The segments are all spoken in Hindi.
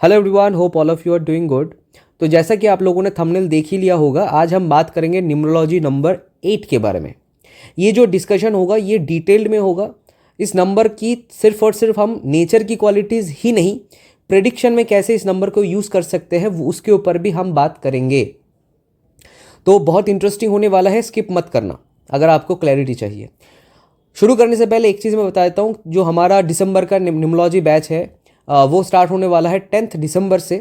Hello everyone, hope all of you are doing good. तो जैसा कि आप लोगों ने थंबनेल देख ही लिया होगा, आज हम बात करेंगे न्यूमरोलॉजी नंबर 8 के बारे में। ये जो डिस्कशन होगा ये डिटेल्ड में होगा। इस नंबर की सिर्फ और सिर्फ हम नेचर की क्वालिटीज़ ही नहीं, प्रेडिक्शन में कैसे इस नंबर को यूज़ कर सकते हैं उसके ऊपर भी हम बात करेंगे। तो बहुत इंटरेस्टिंग होने वाला है, स्किप मत करना अगर आपको क्लैरिटी चाहिए। शुरू करने से पहले एक चीज़ मैं बता देता हूँ, जो हमारा दिसंबर का न्यूमरोलॉजी बैच है वो स्टार्ट होने वाला है 10 दिसंबर से।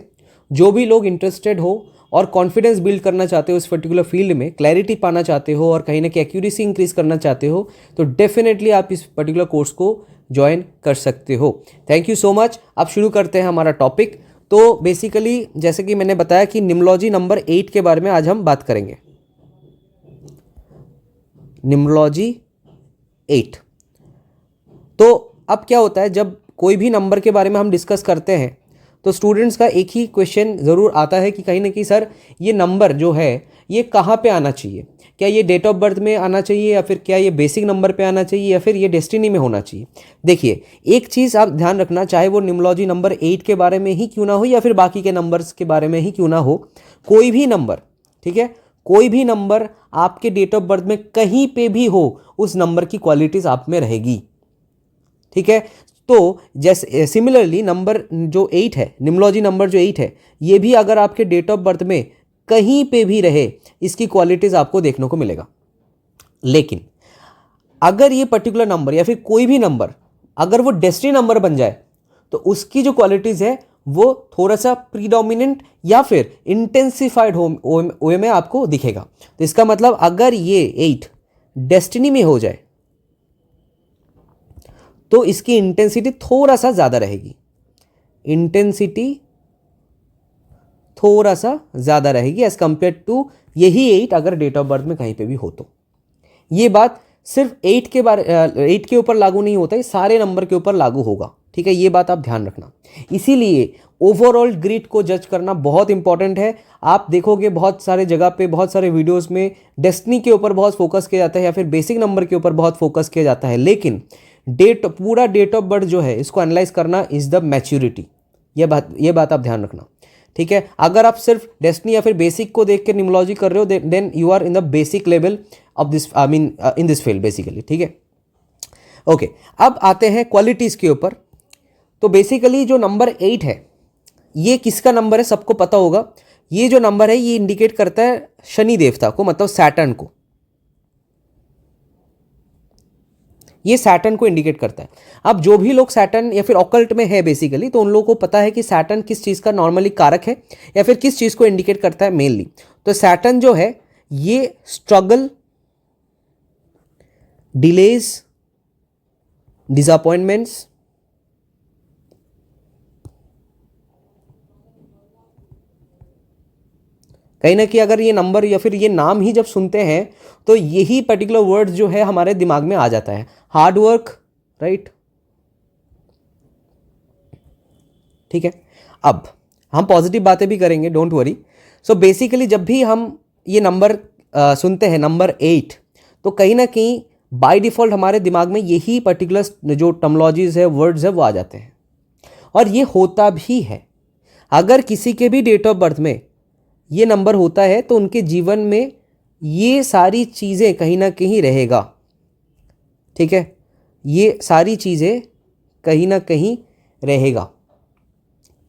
जो भी लोग इंटरेस्टेड हो और कॉन्फिडेंस बिल्ड करना चाहते हो इस पर्टिकुलर फील्ड में, क्लैरिटी पाना चाहते हो और कहीं ना कहीं एक्यूरेसी इंक्रीज करना चाहते हो, तो डेफिनेटली आप इस पर्टिकुलर कोर्स को ज्वाइन कर सकते हो। Thank you so much. अब शुरू करते हैं हमारा टॉपिक। तो बेसिकली जैसे कि मैंने बताया कि न्यूमरोलॉजी नंबर 8 के बारे में आज हम बात करेंगे। न्यूमरोलॉजी 8। तो अब क्या होता है, जब कोई भी नंबर के बारे में हम डिस्कस करते हैं तो स्टूडेंट्स का एक ही क्वेश्चन ज़रूर आता है कि कहीं ना कहीं सर ये नंबर जो है ये कहाँ पे आना चाहिए, क्या ये डेट ऑफ बर्थ में आना चाहिए या फिर क्या ये बेसिक नंबर पे आना चाहिए या फिर ये डेस्टिनी में होना चाहिए। देखिए, एक चीज़ आप ध्यान रखना, चाहे वो न्यूमरोलॉजी नंबर 8 के बारे में ही क्यों ना हो या फिर बाकी के नंबर्स के बारे में ही क्यों ना हो, कोई भी नंबर, ठीक है, कोई भी नंबर आपके डेट ऑफ बर्थ में कहीं पे भी हो, उस नंबर की क्वालिटीज़ आप में रहेगी। ठीक है, तो जैसे सिमिलरली नंबर जो 8 है, न्यूमरोलॉजी नंबर जो 8 है, ये भी अगर आपके डेट ऑफ बर्थ में कहीं पे भी रहे, इसकी क्वालिटीज़ आपको देखने को मिलेगा। लेकिन अगर ये पर्टिकुलर नंबर या फिर कोई भी नंबर अगर वो डेस्टिनी नंबर बन जाए तो उसकी जो क्वालिटीज़ है वो थोड़ा सा प्रीडोमिनेंट या फिर इंटेंसिफाइड वे में आपको दिखेगा। तो इसका मतलब अगर ये 8 डेस्टिनी में हो जाए तो इसकी इंटेंसिटी थोड़ा सा ज़्यादा रहेगी, इंटेंसिटी थोड़ा सा ज़्यादा रहेगी एज कंपेयर टू यही 8 अगर डेट ऑफ बर्थ में कहीं पे भी हो तो। ये बात सिर्फ 8 के ऊपर लागू नहीं होता है, सारे नंबर के ऊपर लागू होगा। ठीक है, ये बात आप ध्यान रखना। इसीलिए ओवरऑल ग्रिड को जज करना बहुत इंपॉर्टेंट है। आप देखोगे बहुत सारे जगह पे, बहुत सारे वीडियोस में डेस्टिनी के ऊपर बहुत फोकस किया जाता है या फिर बेसिक नंबर के ऊपर बहुत फोकस किया जाता है, लेकिन पूरा डेट ऑफ बर्थ जो है इसको एनालाइज करना इज द मैच्योरिटी। ये बात आप ध्यान रखना। ठीक है, अगर आप सिर्फ डेस्टिनी या फिर बेसिक को देख के न्यूमरोलॉजी कर रहे हो, then you are in the basic level of this, I mean in this field basically. ठीक है, ओके, अब आते हैं क्वालिटीज़ के ऊपर। तो बेसिकली जो नंबर 8 है ये किसका नंबर है, सबको पता होगा। ये जो नंबर है ये इंडिकेट करता है शनि देवता को, मतलब सैटर्न को। ये सैटर्न को इंडिकेट करता है। अब जो भी लोग सैटर्न या फिर ऑकल्ट में है बेसिकली, तो उन लोगों को पता है कि सैटर्न किस चीज़ का नॉर्मली कारक है या फिर किस चीज़ को इंडिकेट करता है मेनली। तो सैटर्न जो है ये स्ट्रगल, डिलेज, डिसअपॉइंटमेंट्स, कहीं ना कहीं अगर ये नंबर या फिर ये नाम ही जब सुनते हैं तो यही पर्टिकुलर वर्ड जो है हमारे दिमाग में आ जाता है, हार्ड वर्क, राइट। ठीक है, अब हम पॉजिटिव बातें भी करेंगे, डोंट वरी। सो बेसिकली जब भी हम ये नंबर सुनते हैं नंबर 8, तो कहीं ना कहीं बाय डिफॉल्ट हमारे दिमाग में यही पर्टिकुलर जो टर्मोलॉजीज है, वर्ड्स है, वो आ जाते हैं। और ये होता भी है। अगर किसी के भी डेट ऑफ बर्थ में ये नंबर होता है तो उनके जीवन में ये सारी चीज़ें कहीं ना कहीं रहेगा। ठीक है, ये सारी चीज़ें कहीं ना कहीं रहेगा।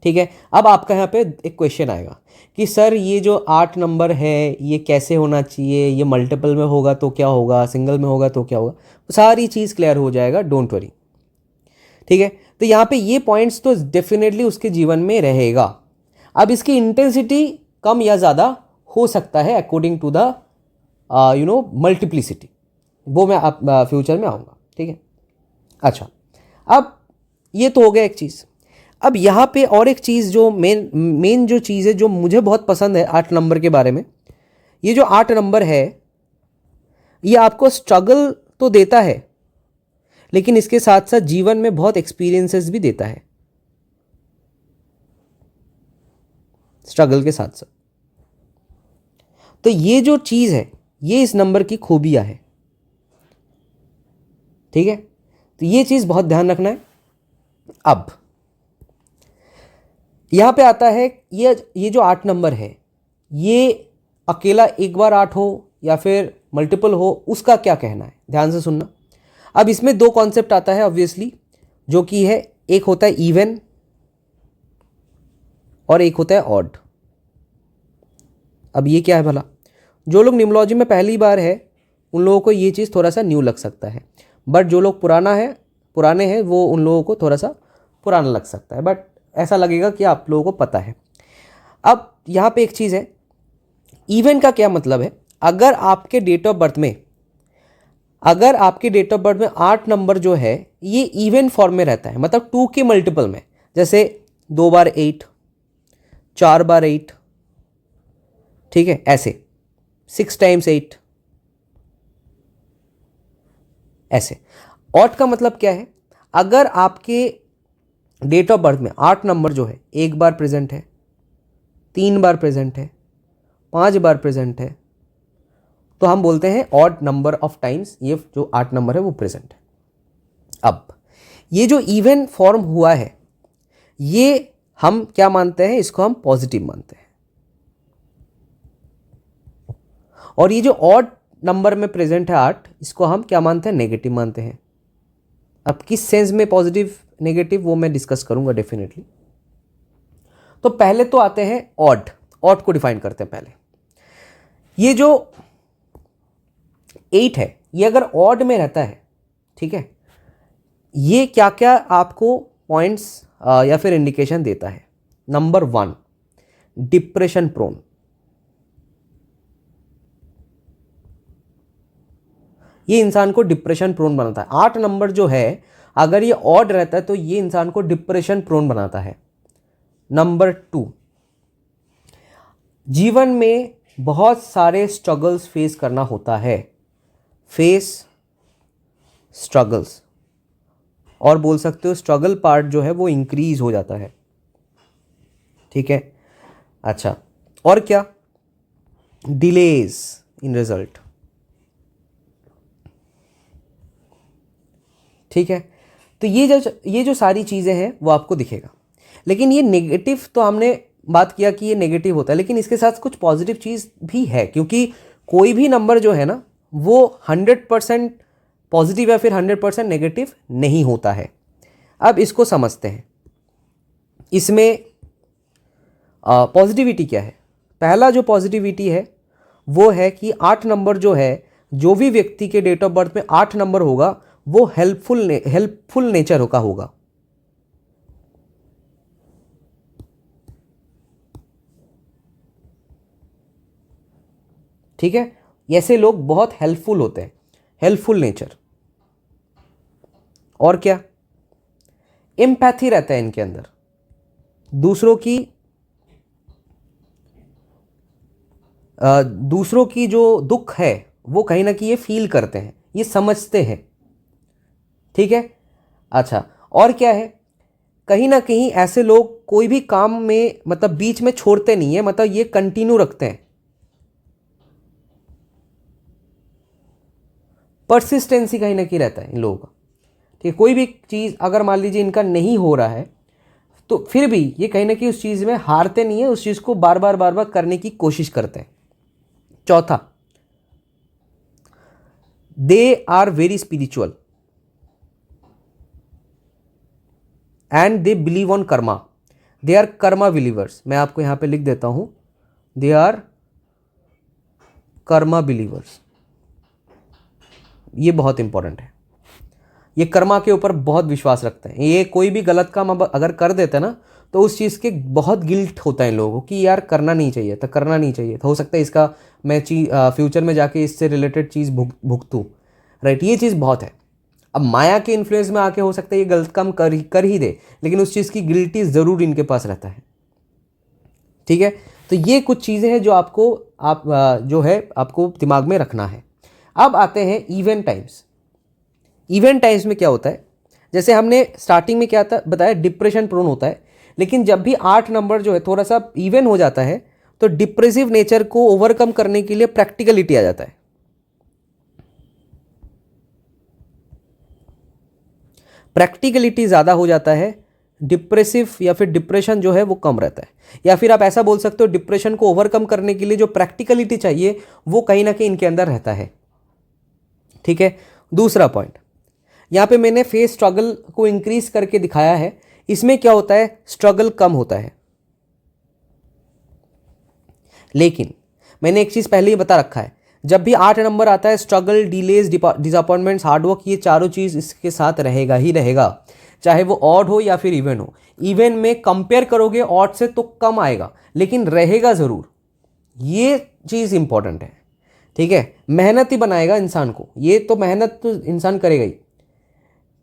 ठीक है, अब आपका यहाँ पे एक क्वेश्चन आएगा कि सर ये जो 8 नंबर है ये कैसे होना चाहिए, ये मल्टीपल में होगा तो क्या होगा, सिंगल में होगा तो क्या होगा। सारी चीज़ क्लियर हो जाएगा, डोंट वरी। ठीक है, तो यहाँ पे ये पॉइंट्स तो डेफिनेटली उसके जीवन में रहेगा। अब इसकी इंटेंसिटी कम या ज़्यादा हो सकता है अकॉर्डिंग टू द मल्टीप्लिसिटी, वो मैं आप फ्यूचर में आऊँगा। ठीक है, अच्छा, अब ये तो हो गया एक चीज़। अब यहाँ पे और एक चीज़ जो मेन जो चीज़ है जो मुझे बहुत पसंद है 8 नंबर के बारे में, ये जो 8 नंबर है ये आपको स्ट्रगल तो देता है लेकिन इसके साथ साथ जीवन में बहुत एक्सपीरियंसेस भी देता है, स्ट्रगल के साथ साथ। तो ये जो चीज़ है ये इस नंबर की खूबियाँ है। ठीक है, तो ये चीज़ बहुत ध्यान रखना है। अब यहाँ पे आता है ये जो 8 नंबर है, ये अकेला एक बार 8 हो या फिर मल्टीपल हो, उसका क्या कहना है, ध्यान से सुनना। अब इसमें दो कॉन्सेप्ट आता है ऑब्वियसली, जो कि है एक होता है इवन और एक होता है ऑड। अब ये क्या है भला, जो लोग न्यूमरोलॉजी में पहली बार है उन लोगों को ये चीज़ थोड़ा सा न्यू लग सकता है, बट जो लोग पुराने हैं वो उन लोगों को थोड़ा सा पुराना लग सकता है, बट ऐसा लगेगा कि आप लोगों को पता है। अब यहाँ पे एक चीज़ है, इवन का क्या मतलब है, अगर आपके डेट ऑफ बर्थ में 8 नंबर जो है ये इवन फॉर्म में रहता है, मतलब 2 के मल्टीपल में, जैसे 2 बार 8, 4 बार 8, ठीक है, ऐसे 6 टाइम्स 8, ऐसे। ऑड का मतलब क्या है, अगर आपके डेट ऑफ बर्थ में 8 नंबर जो है एक बार प्रेजेंट है, 3 बार प्रेजेंट है, 5 बार प्रेजेंट है, तो हम बोलते हैं ऑड नंबर ऑफ टाइम्स ये जो 8 नंबर है वो प्रेजेंट है। अब ये जो इवन फॉर्म हुआ है ये हम क्या मानते हैं, इसको हम पॉजिटिव मानते हैं, और ये जो ऑड नंबर में प्रेजेंट है 8, इसको हम क्या मानते हैं, नेगेटिव मानते हैं। अब किस सेंस में पॉजिटिव नेगेटिव वो मैं डिस्कस करूंगा डेफिनेटली। तो पहले तो आते हैं ऑड को डिफाइन करते हैं पहले। ये जो 8 है ये अगर ऑड में रहता है, ठीक है, ये क्या क्या आपको पॉइंट्स या फिर इंडिकेशन देता है। Number 1, depression prone. ये इंसान को डिप्रेशन प्रोन बनाता है। 8 नंबर जो है अगर ये ऑड रहता है तो ये इंसान को डिप्रेशन प्रोन बनाता है। नंबर 2, जीवन में बहुत सारे स्ट्रगल्स फेस करना होता है, फेस स्ट्रगल्स, और बोल सकते हो स्ट्रगल पार्ट जो है वो इंक्रीज हो जाता है, ठीक है। अच्छा, और क्या, डिलेज इन रिजल्ट, ठीक है। तो ये जो सारी चीज़ें हैं वो आपको दिखेगा। लेकिन ये नेगेटिव तो हमने बात किया कि ये नेगेटिव होता है, लेकिन इसके साथ कुछ पॉजिटिव चीज़ भी है, क्योंकि कोई भी नंबर जो है ना वो 100% पॉजिटिव या फिर 100% नेगेटिव नहीं होता है। अब इसको समझते हैं, इसमें पॉजिटिविटी क्या है। पहला जो पॉजिटिविटी है वो है कि 8 नंबर जो है, जो भी व्यक्ति के डेट ऑफ बर्थ में 8 नंबर होगा वो हेल्पफुल नेचर का होगा। ठीक है, ऐसे लोग बहुत हेल्पफुल होते हैं, हेल्पफुल नेचर। और क्या, एम्पैथी रहता है इनके अंदर, दूसरों की जो दुख है वो कहीं ना कहीं ये फील करते हैं, ये समझते हैं, ठीक है। अच्छा, और क्या है, कहीं ना कहीं ऐसे लोग कोई भी काम में मतलब बीच में छोड़ते नहीं है, मतलब ये कंटिन्यू रखते हैं, परसिस्टेंसी कहीं ना कहीं रहता है इन लोगों का, ठीक है। कोई भी चीज़ अगर मान लीजिए इनका नहीं हो रहा है तो फिर भी ये कहीं ना कहीं उस चीज़ में हारते नहीं है, उस चीज़ को बार बार करने की कोशिश करते हैं। चौथा, they are very spiritual and they believe on karma, they are karma believers. मैं आपको यहां पे लिख देता हूं, दे आर कर्मा बिलीवर्स। ये बहुत इंपॉर्टेंट है, ये कर्मा के ऊपर बहुत विश्वास रखते हैं। ये कोई भी गलत काम अगर कर देते ना तो उस चीज़ के बहुत गिल्ट होता है इन लोगों को कि यार करना नहीं चाहिए था, करना नहीं चाहिए था, हो सकता है इसका मैं फ्यूचर में जाके इससे रिलेटेड चीज़ भुगतूँ, राइट। ये चीज़ बहुत है। अब माया के इन्फ्लुएंस में आके हो सकता है ये गलत काम कर ही दे, लेकिन उस चीज़ की गिल्टी ज़रूर इनके पास रहता है, ठीक है। तो ये कुछ चीज़ें हैं जो जो है आपको दिमाग में रखना है। अब आते हैं इवेंट टाइम्स। इवेंट टाइम्स में क्या होता है, जैसे हमने स्टार्टिंग में क्या था बताया, डिप्रेशन प्रोन होता है, लेकिन जब भी 8 नंबर जो है थोड़ा सा इवन हो जाता है तो डिप्रेसिव नेचर को ओवरकम करने के लिए प्रैक्टिकलिटी आ जाता है। प्रैक्टिकलिटी ज़्यादा हो जाता है डिप्रेसिव या फिर डिप्रेशन जो है वो कम रहता है। या फिर आप ऐसा बोल सकते हो डिप्रेशन को ओवरकम करने के लिए जो प्रैक्टिकलिटी चाहिए वो कहीं ना कहीं इनके अंदर रहता है। ठीक है, दूसरा पॉइंट यहाँ पे मैंने फेस स्ट्रगल को इंक्रीज करके दिखाया है। इसमें क्या होता है, स्ट्रगल कम होता है, लेकिन मैंने एक चीज़ पहले ही बता रखा है, जब भी 8 नंबर आता है स्ट्रगल, डिलेज, डिसअपॉइंटमेंट्स, हार्डवर्क, ये चारों चीज़ इसके साथ रहेगा ही रहेगा, चाहे वो ऑड हो या फिर इवन हो। इवन में कंपेयर करोगे ऑड से तो कम आएगा, लेकिन रहेगा ज़रूर। ये चीज़ इंपॉर्टेंट है। ठीक है, मेहनत ही बनाएगा इंसान को, ये तो मेहनत तो इंसान करेगा ही।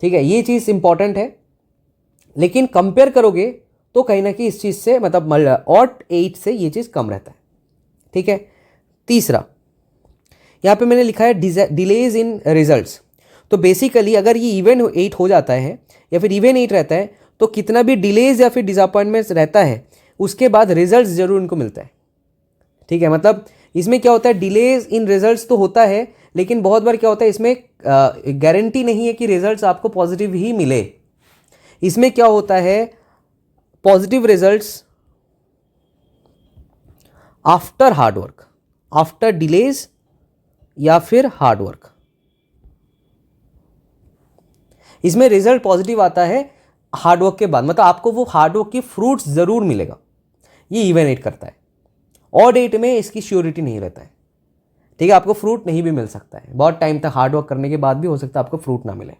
ठीक है, ये चीज़ इंपॉर्टेंट है, लेकिन कंपेयर करोगे तो कहीं ना कहीं इस चीज़ से मतलब ऑड 8 से ये चीज़ कम रहता है। ठीक है, तीसरा यहाँ पे मैंने लिखा है डिलेज इन रिजल्ट्स। तो बेसिकली अगर ये इवन 8 हो जाता है या फिर इवन 8 रहता है तो कितना भी डिलेज या फिर डिसअपॉइंटमेंट्स रहता है उसके बाद रिजल्ट्स जरूर उनको मिलता है। ठीक है, मतलब इसमें क्या होता है, डिलेज इन रिजल्ट्स तो होता है, लेकिन बहुत बार क्या होता है इसमें गारंटी नहीं है कि रिजल्ट्स आपको पॉजिटिव ही मिले। इसमें क्या होता है, positive results after hard work, after delays या फिर हार्डवर्क, इसमें रिजल्ट पॉजिटिव आता है हार्डवर्क के बाद, मतलब आपको वो हार्डवर्क की फ्रूट्स जरूर मिलेगा। ये इवन 8 करता है। ऑड 8 में इसकी श्योरिटी नहीं रहता है। ठीक है, आपको फ्रूट नहीं भी मिल सकता है, बहुत टाइम तक हार्डवर्क करने के बाद भी हो सकता है आपको फ्रूट ना मिले।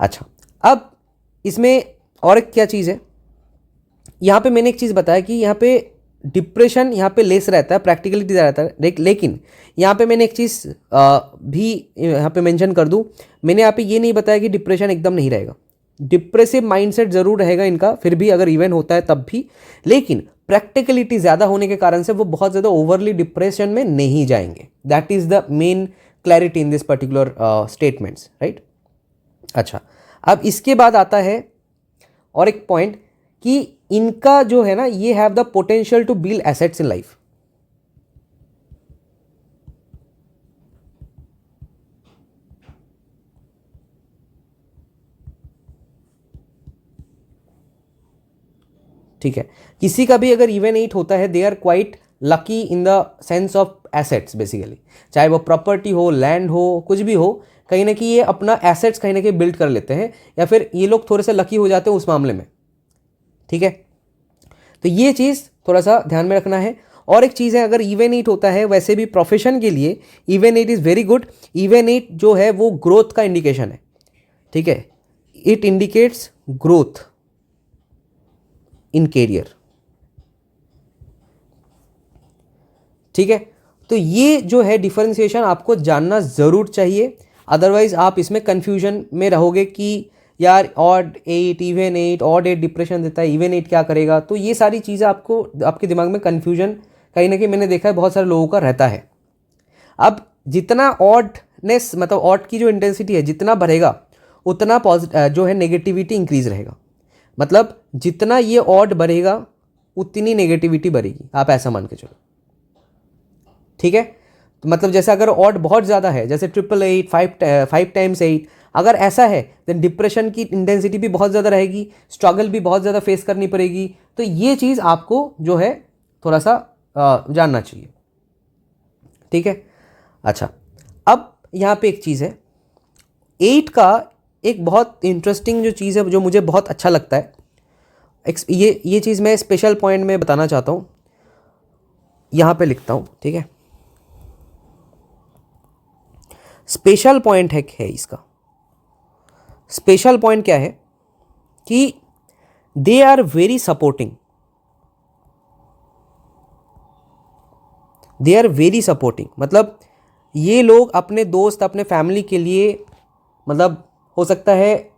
अच्छा, अब इसमें और एक क्या चीज़ है, यहाँ पे मैंने एक चीज़ बताया कि यहाँ पे डिप्रेशन यहाँ पे लेस रहता है, प्रैक्टिकलिटी रहता है, लेकिन यहाँ पे मैंने एक चीज़ भी यहाँ पे मेंशन कर दूँ, मैंने यहाँ पे ये नहीं बताया कि डिप्रेशन एकदम नहीं रहेगा। डिप्रेसिव माइंडसेट ज़रूर रहेगा इनका, फिर भी अगर इवन होता है तब भी, लेकिन प्रैक्टिकलिटी ज़्यादा होने के कारण से वो बहुत ज़्यादा ओवरली डिप्रेशन में नहीं जाएंगे। That is the main clarity in this particular statements, right. अच्छा, अब इसके बाद आता है और एक पॉइंट कि इनका जो है ना, ये have the potential to build assets in life. ठीक है, किसी का भी अगर इवन 8 होता है, they are quite lucky in the sense of assets basically, चाहे वो प्रॉपर्टी हो, लैंड हो, कुछ भी हो, कहीं ना कहीं ये अपना एसेट्स कहीं ना कहीं बिल्ड कर लेते हैं, या फिर ये लोग थोड़े से लकी हो जाते हैं उस मामले में। ठीक है, तो ये चीज़ थोड़ा सा ध्यान में रखना है। और एक चीज़ है, अगर इवन 8 होता है, वैसे भी प्रोफेशन के लिए even 8 is very good. Even 8 जो है वो ग्रोथ का इंडिकेशन है। ठीक है, it indicates growth in career. ठीक है, तो ये जो है डिफरेंशिएशन आपको जानना ज़रूर चाहिए, अदरवाइज आप इसमें कंफ्यूजन में रहोगे कि यार ऑड 8, इवन 8, ऑड 8 डिप्रेशन देता है, इवन 8 क्या करेगा। तो ये सारी चीज़ें आपको आपके दिमाग में कंफ्यूजन कहीं ना कहीं मैंने देखा है बहुत सारे लोगों का रहता है। अब जितना ऑडनेस मतलब ऑड की जो इंटेंसिटी है जितना बढ़ेगा उतना जो है नेगेटिविटी इंक्रीज रहेगा। मतलब जितना ये ऑड बढ़ेगा उतनी नेगेटिविटी बढ़ेगी, आप ऐसा मान के चलो। ठीक है, तो मतलब जैसे अगर ऑड बहुत ज़्यादा है, जैसे 888, 5 टाइम्स 8, अगर ऐसा है देन डिप्रेशन की इंटेंसिटी भी बहुत ज़्यादा रहेगी, स्ट्रगल भी बहुत ज़्यादा फेस करनी पड़ेगी। तो ये चीज़ आपको जो है थोड़ा सा जानना चाहिए। ठीक है, अच्छा, अब यहाँ पे एक चीज़ है, 8 का एक बहुत इंटरेस्टिंग जो चीज़ है जो मुझे बहुत अच्छा लगता है, ये चीज़ मैं स्पेशल पॉइंट में बताना चाहता हूँ, यहाँ पे लिखता हूँ। ठीक है, स्पेशल पॉइंट है इसका। स्पेशल पॉइंट क्या है कि they are very supporting, they are very supporting, मतलब ये लोग अपने दोस्त अपने फैमिली के लिए मतलब हो सकता है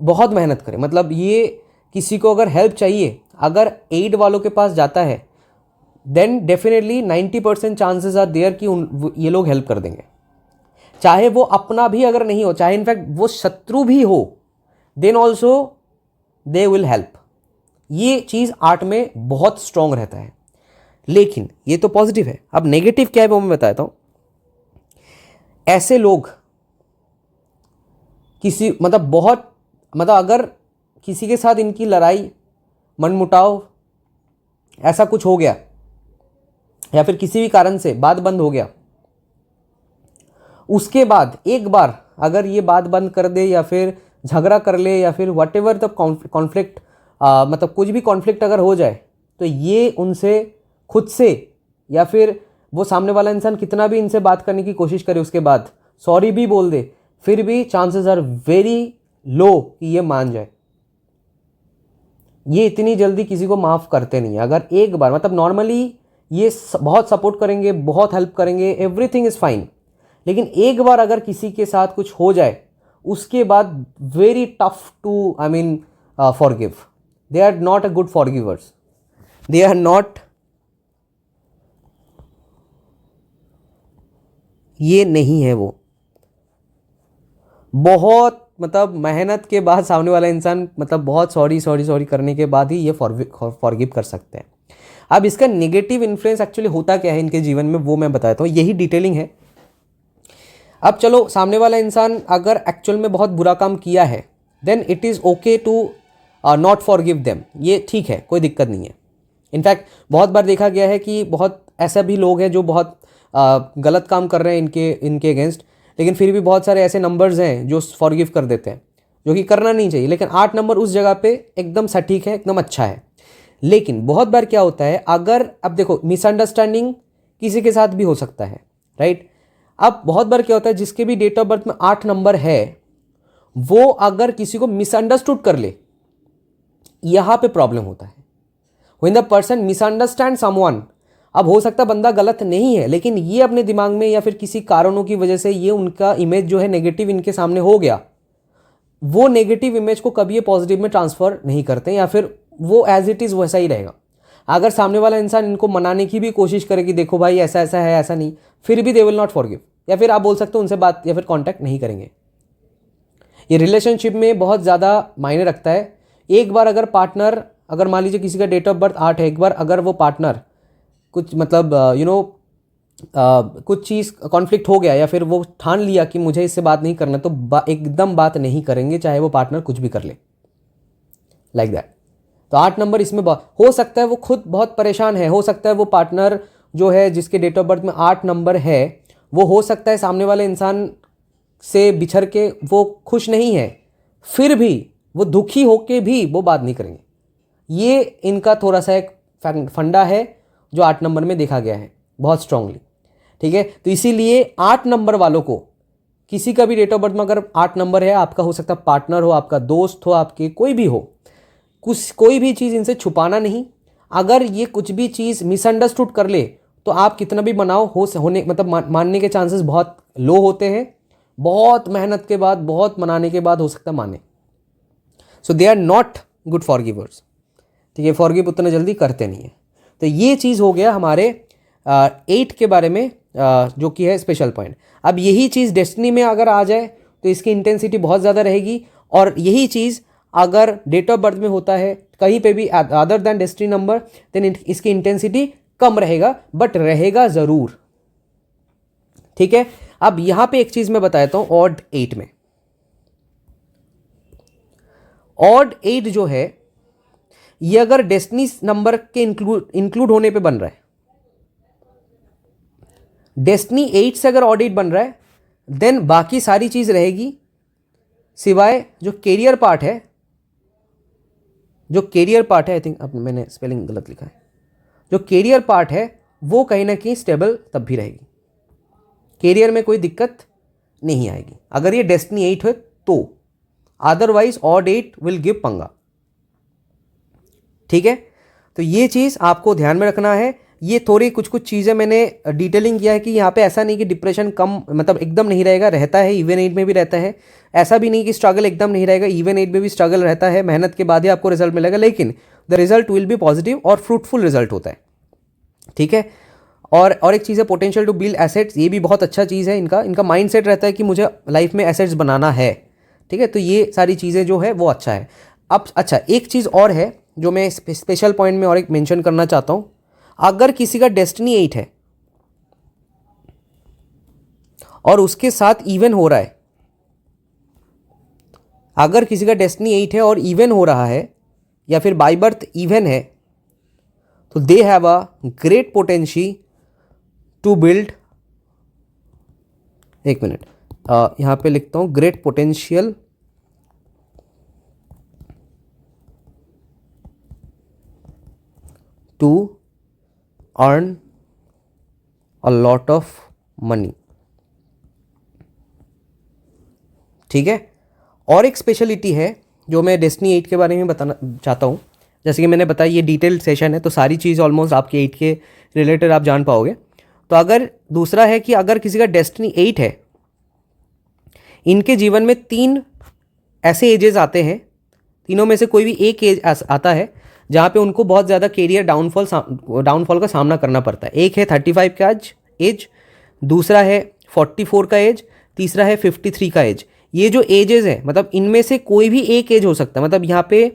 बहुत मेहनत करें। मतलब ये किसी को अगर हेल्प चाहिए, अगर एड वालों के पास जाता है then definitely 90% chances are there कि ये लोग हेल्प कर देंगे, चाहे वो अपना भी अगर नहीं हो, चाहे इनफैक्ट वो शत्रु भी हो, then also they will help. ये चीज़ आर्ट में बहुत स्ट्रांग रहता है। लेकिन ये तो पॉजिटिव है, अब नेगेटिव क्या है वो मैं बताता हूँ। ऐसे लोग किसी मतलब बहुत मतलब अगर किसी के साथ इनकी लड़ाई, मनमुटाव, ऐसा कुछ हो गया या फिर किसी भी कारण से बात बंद हो गया, उसके बाद एक बार अगर ये बात बंद कर दे या फिर झगड़ा कर ले या फिर वट एवर द कॉन्फ्लिक्ट, मतलब कुछ भी कॉन्फ्लिक्ट अगर हो जाए, तो ये उनसे खुद से या फिर वो सामने वाला इंसान कितना भी इनसे बात करने की कोशिश करे, उसके बाद सॉरी भी बोल दे, फिर भी चांसेस आर वेरी लो कि ये मान जाए। ये इतनी जल्दी किसी को माफ़ करते नहीं। अगर एक बार, मतलब नॉर्मली ये बहुत सपोर्ट करेंगे, बहुत हेल्प करेंगे, एवरीथिंग इज़ फाइन, लेकिन एक बार अगर किसी के साथ कुछ हो जाए, उसके बाद very tough to forgive. They are not a good forgivers, they are not, ये नहीं है वो। बहुत मतलब मेहनत के बाद सामने वाला इंसान मतलब बहुत सॉरी करने के बाद ही ये फॉरगिव कर सकते हैं। अब इसका नेगेटिव इन्फ्लुएंस एक्चुअली होता क्या है इनके जीवन में, वो मैं बताता हूँ, यही डिटेलिंग है। अब चलो, सामने वाला इंसान अगर एक्चुअल में बहुत बुरा काम किया है, then it is okay to not forgive them, ये ठीक है, कोई दिक्कत नहीं है। इनफैक्ट बहुत बार देखा गया है कि बहुत ऐसा भी लोग हैं जो बहुत गलत काम कर रहे हैं इनके अगेंस्ट, लेकिन फिर भी बहुत सारे ऐसे नंबर्स हैं जो फॉरगिव कर देते हैं, जो कि करना नहीं चाहिए। लेकिन 8 नंबर उस जगह पे एकदम सटीक है, एकदम अच्छा है। लेकिन बहुत बार क्या होता है, अगर अब देखो, मिसअंडरस्टैंडिंग किसी के साथ भी हो सकता है, राइट। अब बहुत बार क्या होता है, जिसके भी डेट ऑफ बर्थ में 8 नंबर है, वो अगर किसी को मिसअंडरस्टूड कर ले, यहां पे प्रॉब्लम होता है। When the person misunderstand someone, अब हो सकता है बंदा गलत नहीं है, लेकिन ये अपने दिमाग में या फिर किसी कारणों की वजह से ये उनका इमेज जो है नेगेटिव इनके सामने हो गया, वो नेगेटिव इमेज को कभी ये पॉजिटिव में ट्रांसफर नहीं करते, या फिर वो एज इट इज़ वैसा ही रहेगा। अगर सामने वाला इंसान इनको मनाने की भी कोशिश करे कि देखो भाई ऐसा ऐसा है, ऐसा नहीं, फिर भी दे विल नॉट फॉरगिव, या फिर आप बोल सकते हो उनसे बात या फिर कॉन्टैक्ट नहीं करेंगे। ये रिलेशनशिप में बहुत ज़्यादा मायने रखता है। एक बार अगर पार्टनर, अगर मान लीजिए किसी का डेट ऑफ बर्थ 8 है, एक बार अगर वो पार्टनर कुछ मतलब कुछ चीज़ कॉन्फ्लिक्ट हो गया या फिर वो ठान लिया कि मुझे इससे बात नहीं करना, तो एकदम बात नहीं करेंगे, चाहे वो पार्टनर कुछ भी कर ले, लाइक दैट। तो 8 नंबर इसमें हो सकता है वो खुद बहुत परेशान है, हो सकता है वो पार्टनर जो है जिसके डेट ऑफ बर्थ में 8 नंबर है, वो हो सकता है सामने वाले इंसान से बिछड़ के वो खुश नहीं है, फिर भी वो दुखी होके भी वो बात नहीं करेंगे। ये इनका थोड़ा सा एक फंडा है जो 8 नंबर में देखा गया है बहुत स्ट्रांगली, ठीक है। तो इसीलिए 8 नंबर वालों को, किसी का भी डेट ऑफ बर्थ में अगर 8 नंबर है, आपका हो सकता है पार्टनर हो, आपका दोस्त हो, आपके कोई भी हो, कोई भी चीज़ इनसे छुपाना नहीं। अगर ये कुछ भी चीज़ मिसअंडरस्टूड कर ले, तो आप कितना भी बनाओ होने मतलब मानने के चांसेस बहुत लो होते हैं। बहुत मेहनत के बाद, बहुत मनाने के बाद हो सकता है माने। सो दे आर नॉट गुड फॉरगिवर्स, ठीक है, फॉरगिव उतना जल्दी करते नहीं है। तो ये चीज़ हो गया हमारे 8 के बारे में, जो कि है स्पेशल पॉइंट। अब यही चीज़ डेस्टिनी में अगर आ जाए तो इसकी इंटेंसिटी बहुत ज़्यादा रहेगी, और यही चीज़ अगर डेट ऑफ बर्थ में होता है कहीं पे भी other than destiny number, then इसकी इंटेंसिटी कम रहेगा, बट रहेगा ज़रूर, ठीक है। अब यहाँ पे एक चीज़ मैं बताता हूँ, ऑड 8 में, ऑड 8 जो है ये अगर डेस्टिनी नंबर के इंक्लूड होने पे बन रहा है, डेस्टिनी 8 से अगर ऑड 8 बन रहा है, देन बाकी सारी चीज़ रहेगी, सिवाय जो कैरियर पार्ट है, आई थिंक अब मैंने स्पेलिंग गलत लिखा है, जो कैरियर पार्ट है वो कहीं ना कहीं स्टेबल तब भी रहेगी, कैरियर में कोई दिक्कत नहीं आएगी अगर ये डेस्टिनी 8 है तो, अदरवाइज ऑड 8 विल गिव पंगा, ठीक है। तो ये चीज़ आपको ध्यान में रखना है। ये थोड़ी कुछ चीज़ें मैंने डिटेलिंग किया है कि यहाँ पे ऐसा नहीं कि डिप्रेशन कम मतलब एकदम नहीं रहेगा, रहता है, इवन 8 में भी रहता है। ऐसा भी नहीं कि स्ट्रगल एकदम नहीं रहेगा, इवन 8 में भी स्ट्रगल रहता है, मेहनत के बाद ही आपको रिजल्ट मिलेगा, लेकिन the result will be positive और फ्रूटफुल रिजल्ट होता है, ठीक है। और एक चीज़ है पोटेंशियल टू बिल्ड एसेट्स, ये भी बहुत अच्छा चीज़ है। इनका माइंडसेट रहता है कि मुझे लाइफ में एसेट्स बनाना है, ठीक है। तो ये सारी चीज़ें जो है वो अच्छा है। अब अच्छा, एक चीज़ और है जो मैं स्पेशल पॉइंट में और एक मेंशन करना चाहता हूँ। अगर किसी का डेस्टिनी 8 है और उसके साथ इवन हो रहा है, अगर किसी का डेस्टिनी 8 है और इवन हो रहा है या फिर बाय बर्थ इवन है, तो they have a great potential to build, एक मिनट, यहाँ पे लिखता हूँ, great potential to earn a lot of money. ठीक है। और एक स्पेशलिटी है जो मैं डेस्टिनी 8 के बारे में बताना चाहता हूँ। जैसे कि मैंने बताया ये डिटेल्ड सेशन है, तो सारी चीज़ ऑलमोस्ट आपके 8 के रिलेटेड आप जान पाओगे। तो अगर दूसरा है कि अगर किसी का डेस्टिनी 8 है, इनके जीवन में 3 ऐसे एजेस आते हैं, तीनों में से कोई भी एक एज आता है जहाँ पे उनको बहुत ज़्यादा कैरियर डाउनफॉल का सामना करना पड़ता है। एक है 35 का एज, दूसरा है 44 का एज, तीसरा है 53 का एज। ये जो एजेस हैं, मतलब इनमें से कोई भी एक एज हो सकता है, मतलब यहाँ पे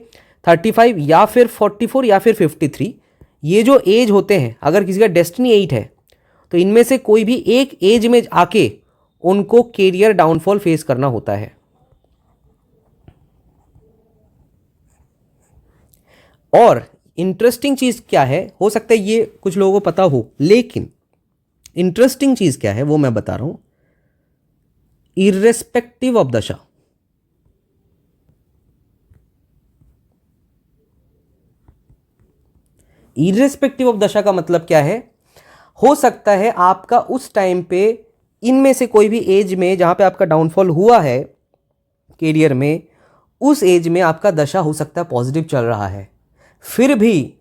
35 या फिर 44 या फिर 53, ये जो एज होते हैं, अगर किसी का डेस्टिनी 8 है तो इनमें से कोई भी एक एज में आके उनको कैरियर डाउनफॉल फेस करना होता है। और इंटरेस्टिंग चीज़ क्या है, हो सकता है ये कुछ लोगों को पता हो, लेकिन इंटरेस्टिंग चीज़ क्या है वो मैं बता रहा हूं। इर्रेस्पेक्टिव ऑफ दशा, इर्रेस्पेक्टिव ऑफ दशा का मतलब क्या है, हो सकता है आपका उस टाइम पे इनमें से कोई भी एज में जहां पे आपका डाउनफॉल हुआ है कैरियर में, उस एज में आपका दशा हो सकता है पॉजिटिव चल रहा है, फिर भी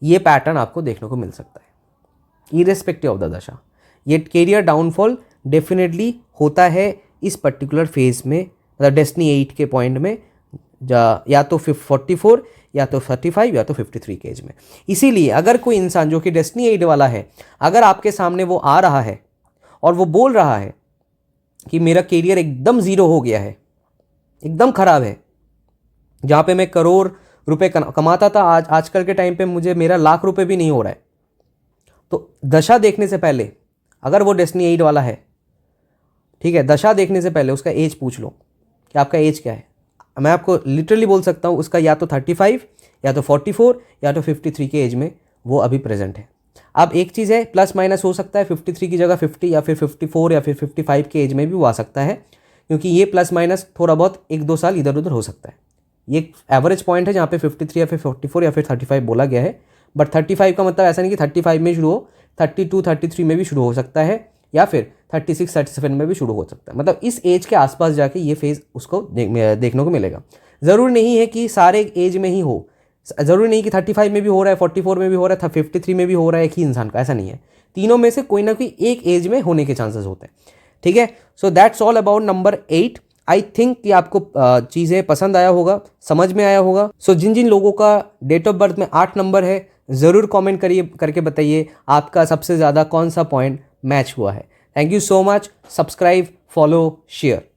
ये पैटर्न आपको देखने को मिल सकता है इर्रेस्पेक्टिव ऑफ द दशा। ये कैरियर डाउनफॉल डेफिनेटली होता है इस पर्टिकुलर फेज में, मतलब डेस्टिनी 8 के पॉइंट में, या तो 44 या तो 35 या तो 53 के एज में। इसीलिए अगर कोई इंसान जो कि डेस्टिनी 8 वाला है, अगर आपके सामने वो आ रहा है और वो बोल रहा है कि मेरा कैरियर एकदम ज़ीरो हो गया है, एकदम ख़राब है, जहाँ पे मैं करोड़ रुपए कमाता था, आजकल के टाइम पे मुझे मेरा लाख रुपए भी नहीं हो रहा है, तो दशा देखने से पहले, अगर वो डेस्टिनी 8 वाला है, ठीक है, दशा देखने से पहले उसका एज पूछ लो कि आपका एज क्या है। मैं आपको लिटरली बोल सकता हूँ उसका या तो 35 या तो 44 या तो 53 के एज में वो अभी प्रेजेंट है। अब एक चीज़ है, प्लस माइनस हो सकता है, 53 की जगह 50 या फिर 54 या फिर 55 के एज में भी वो आ सकता है, क्योंकि ये प्लस माइनस थोड़ा बहुत 1-2 साल इधर उधर हो सकता है। ये एवरेज पॉइंट है जहाँ पे 53 या फिर 44 या फिर 35 बोला गया है। बट 35 का मतलब ऐसा नहीं कि 35 में शुरू हो, 32, 33 में भी शुरू हो सकता है, या फिर 36, 37 में भी शुरू हो सकता है। मतलब इस एज के आसपास जाके ये फेज़ उसको देखने को मिलेगा। ज़रूरी नहीं है कि सारे एज में ही हो, ज़रूरी नहीं कि 35 में भी हो रहा है, 44 में भी हो रहा है, 53 में भी हो रहा है एक ही इंसान का, ऐसा नहीं है। तीनों में से कोई ना कोई एक एज में होने के चांसेस होते हैं। ठीक है, so that's all about number 8। I think कि आपको चीज़ें पसंद आया होगा, समझ में आया होगा। सो जिन जिन लोगों का डेट ऑफ बर्थ में 8 नंबर है, ज़रूर कमेंट करिए, करके बताइए आपका सबसे ज़्यादा कौन सा पॉइंट मैच हुआ है। Thank you so much. Subscribe, follow, share.